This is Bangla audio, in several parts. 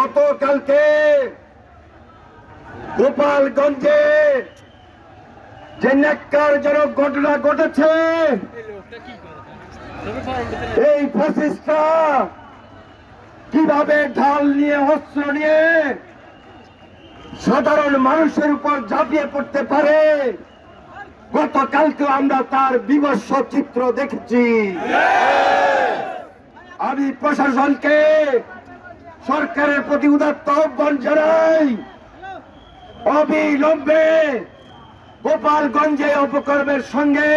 গতকালকে গোপালগঞ্জে যে ন্যাক্কারজনক ঘটনা ঘটেছে, এই ফ্যাসিস্টরা কিভাবে ঢাল নিয়ে অস্ত্র নিয়ে সাধারণ মানুষের উপর ঝাঁপিয়ে পড়তে পারে, গতকালকে আমরা তার বিভৎস চিত্র দেখেছি। আমি প্রশাসনকে, সরকারের প্রতি উদাত্ত আহ্বান জানাই, অবিলম্বে গোপালগঞ্জে অপকর্মের সঙ্গে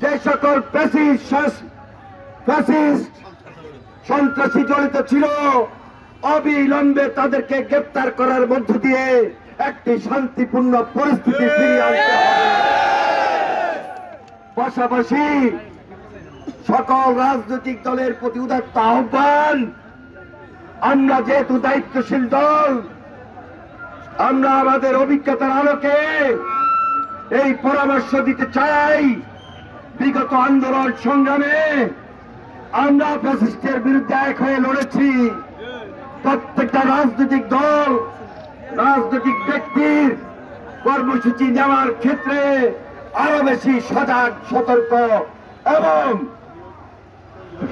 যে সকল ফ্যাসিস্ট সন্ত্রাসী জড়িত ছিল, অবিলম্বে তাদেরকে গ্রেপ্তার করার মধ্য দিয়ে একটি শান্তিপূর্ণ পরিস্থিতি ফিরিয়ে আনতে হবে। পাশাপাশি সকল রাজনৈতিক দলের প্রতি উদাত্ত আহ্বান, আমরা যেহেতু দায়িত্বশীল দল, আমরা আমাদের অভিজ্ঞতার আলোকে এই পরামর্শ দিতে চাই, বিগত আন্দোলন সংগ্রামে আমরা ফ্যাসিস্টের বিরুদ্ধে এক হয়ে লড়েছি। প্রত্যেকটা রাজনৈতিক দল, রাজনৈতিক ব্যক্তির কর্মসূচি নেওয়ার ক্ষেত্রে আরো বেশি সজাগ, সতর্ক এবং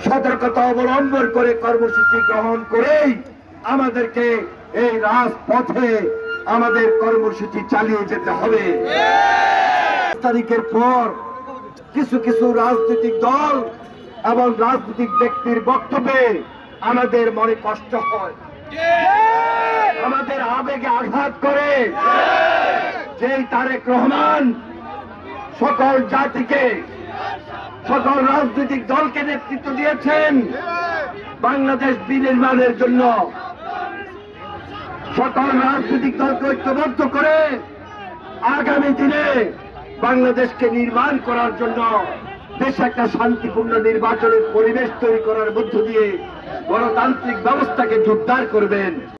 সতর্কতা অবলম্বন করে কর্মসূচি গ্রহণ করেই আমাদেরকে এই রাজপথে আমাদের কর্মসূচি চালিয়ে যেতে হবে। তারিখের পর কিছু কিছু রাজনৈতিক দল এবং রাজনৈতিক ব্যক্তির বক্তব্যে আমাদের মনে কষ্ট হয়, আমাদের আবেগে আঘাত করে। যেই তারেক রহমান সকল জাতিকে, সকল রাজনৈতিক দলকে নেতৃত্ব দিয়েছেন বাংলাদেশ বিনির্মাণের জন্য, সকল রাজনৈতিক দলকে ঐক্যবদ্ধ করে আগামী দিনে বাংলাদেশকে নির্মাণ করার জন্য, দেশে একটা শান্তিপূর্ণ নির্বাচনের পরিবেশ তৈরি করার মধ্য দিয়ে গণতান্ত্রিক ব্যবস্থাকে জোরদার করবেন।